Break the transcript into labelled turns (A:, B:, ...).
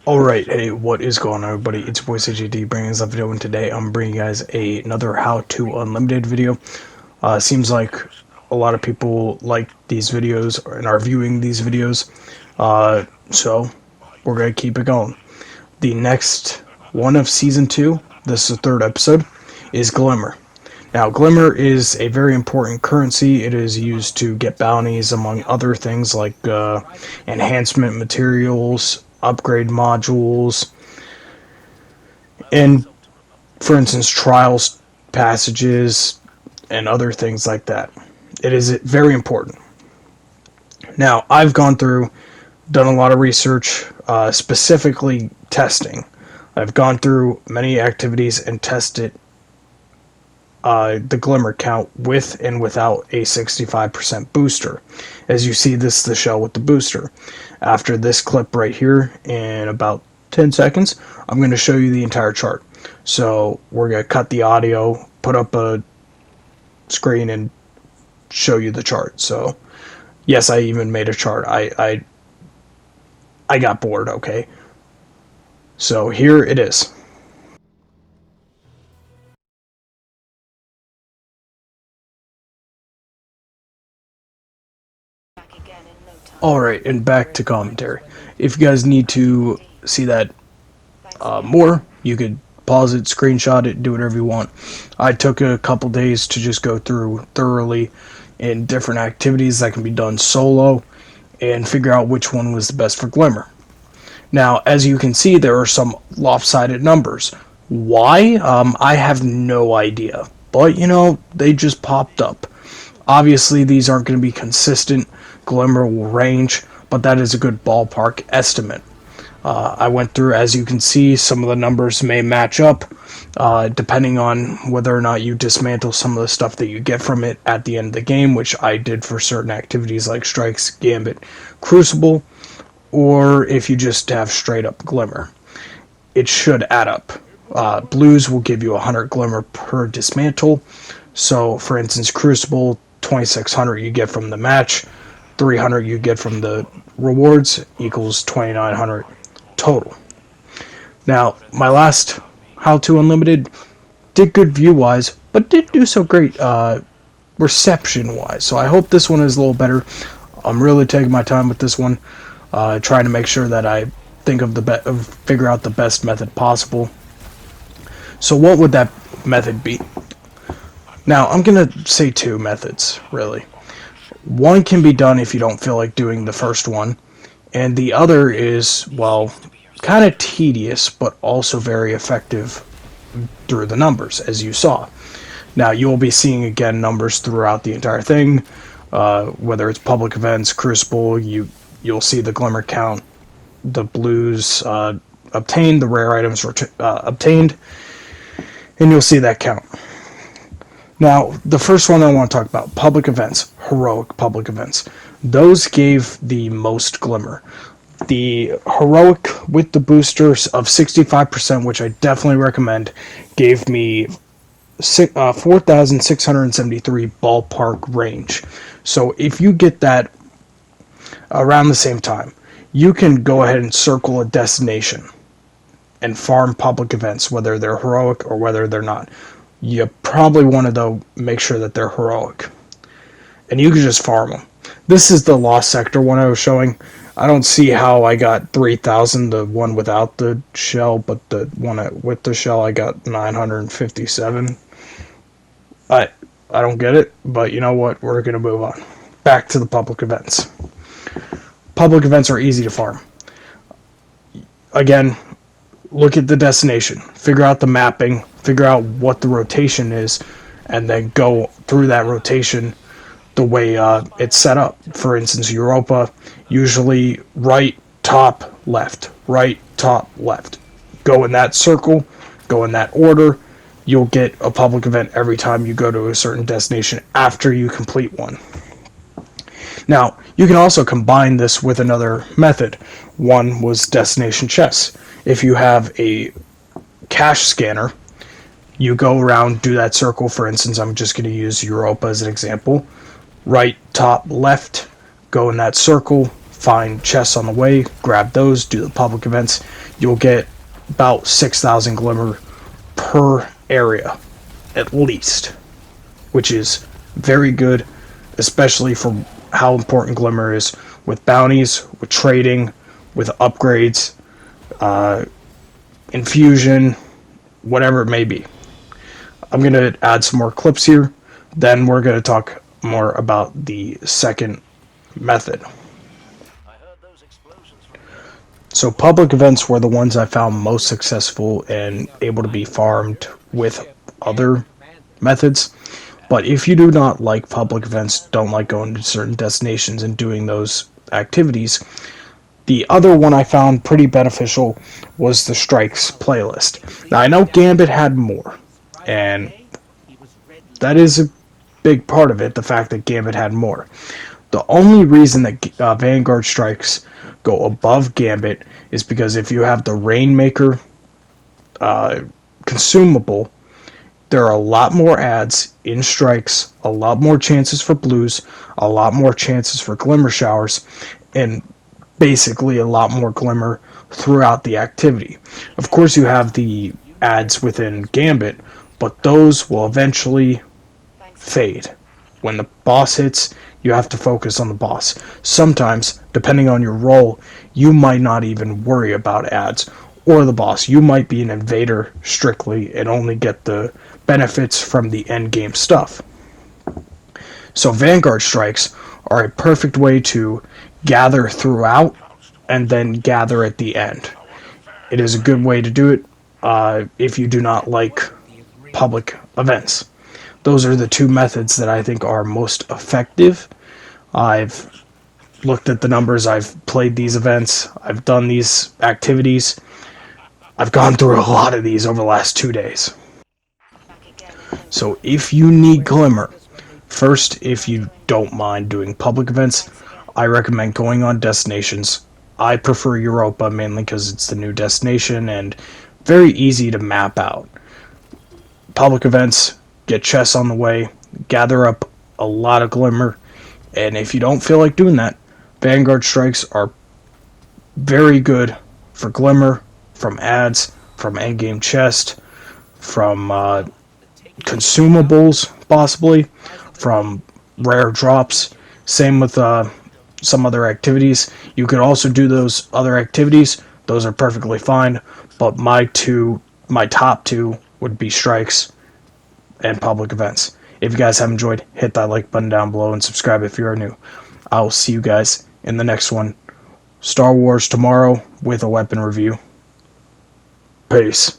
A: Alright, hey, what is going on, everybody? It's your boy CGD bringing us a video, and today I'm bringing you guys another How to Unlimited video. Seems like a lot of people like these videos and are viewing these videos, so we're going to keep it going. The next one of Season 2, this is the third episode, is Glimmer. Now, Glimmer is a very important currency. It is used to get bounties, among other things like enhancement materials, upgrade modules, and, for instance, trials passages, and other things like that. It is very important. Now, I've gone through, done a lot of research, specifically testing. I've gone through many activities and tested the Glimmer count with and without a 65% booster. As you see, this is the shell with the booster. After this clip right here, in about 10 seconds, I'm going to show you the entire chart. So we're going to cut the audio, put up a screen, and show you the chart. So yes, I even made a chart. I got bored, okay? So here it is. Alright, and back to commentary. If you guys need to see that more, you could pause it, screenshot it, do whatever you want. I took a couple days to just go through thoroughly in different activities that can be done solo and figure out which one was the best for Glimmer. Now, as you can see, there are some lopsided numbers. Why? I have no idea. But, they just popped up. Obviously, these aren't going to be consistent. Glimmer will range, but that is a good ballpark estimate. I went through, as you can see, some of the numbers may match up, depending on whether or not you dismantle some of the stuff that you get from it at the end of the game, which I did for certain activities like Strikes, Gambit, Crucible, or if you just have straight up Glimmer. It should add up. Blues will give you 100 Glimmer per dismantle. So, for instance, Crucible, 2600 you get from the match, 300 you get from the rewards, equals 2900 total. Now, my last How to Unlimited did good view-wise, but didn't do so great reception-wise. So I hope this one is a little better. I'm really taking my time with this one, trying to make sure that I think of figure out the best method possible. So what would that method be? Now, I'm going to say two methods, really. One can be done if you don't feel like doing the first one, and the other is, well, kind of tedious, but also very effective through the numbers, as you saw. Now, you will be seeing, again, numbers throughout the entire thing, whether it's public events, Crucible, you'll see the Glimmer count, the blues obtained, the rare items obtained, and you'll see that count. Now, the first one I want to talk about, public events, heroic public events. Those gave the most Glimmer. The heroic with the boosters of 65%, which I definitely recommend, gave me 4,673 ballpark range. So if you get that around the same time, you can go ahead and circle a destination and farm public events, whether they're heroic or whether they're not. You probably want to, though, make sure that they're heroic. And you can just farm them. This is the Lost Sector one I was showing. I don't see how I got 3,000, the one without the shell, but the one with the shell I got 957. I don't get it, but you know what? We're going to move on. Back to the public events. Public events are easy to farm. Again, look at the destination, figure out the mapping, figure out what the rotation is, and then go through that rotation the way it's set up. For instance, Europa, usually right, top, left, right, top, left. Go in that circle, go in that order. You'll get a public event every time you go to a certain destination after you complete one. Now, you can also combine this with another method. One was destination chests. If you have a cash scanner, you go around, do that circle. For instance, I'm just going to use Europa as an example. Right, top, left, go in that circle, find chests on the way, grab those, do the public events. You'll get about 6,000 Glimmer per area, at least, which is very good, especially for how important Glimmer is with bounties, with trading, with upgrades, infusion, whatever it may be. I'm going to add some more clips here, then we're going to talk more about the second method. So public events were the ones I found most successful and able to be farmed with other methods. But if you do not like public events, don't like going to certain destinations and doing those activities, the other one I found pretty beneficial was the Strikes playlist. Now I know Gambit had more, and that is a big part of it, the fact that Gambit had more. The only reason that Vanguard Strikes go above Gambit is because if you have the Rainmaker consumable, there are a lot more ads in Strikes, a lot more chances for blues, a lot more chances for Glimmer showers, and basically a lot more Glimmer throughout the activity. Of course, you have the ads within Gambit, but those will eventually fade. When the boss hits, you have to focus on the boss. Sometimes, depending on your role, you might not even worry about ads or the boss. You might be an invader strictly and only get the benefits from the end game stuff. So Vanguard Strikes are a perfect way to gather throughout and then gather at the end. It is a good way to do it if you do not like public events. Those are the two methods that I think are most effective. I've looked at the numbers, I've played these events, I've done these activities. I've gone through a lot of these over the last 2 days. So if you need Glimmer, first, if you don't mind doing public events, I recommend going on destinations. I prefer Europa mainly because it's the new destination and very easy to map out. Public events, get chests on the way, gather up a lot of Glimmer, and if you don't feel like doing that, Vanguard Strikes are very good for Glimmer, from ads, from endgame chest, from consumables, possibly, from rare drops. Same with some other activities. You could also do those other activities. Those are perfectly fine, but my top two would be Strikes and public events. If you guys have enjoyed, hit that like button down below and subscribe if you are new. I will see you guys in the next one. Star Wars tomorrow with a weapon review. Peace.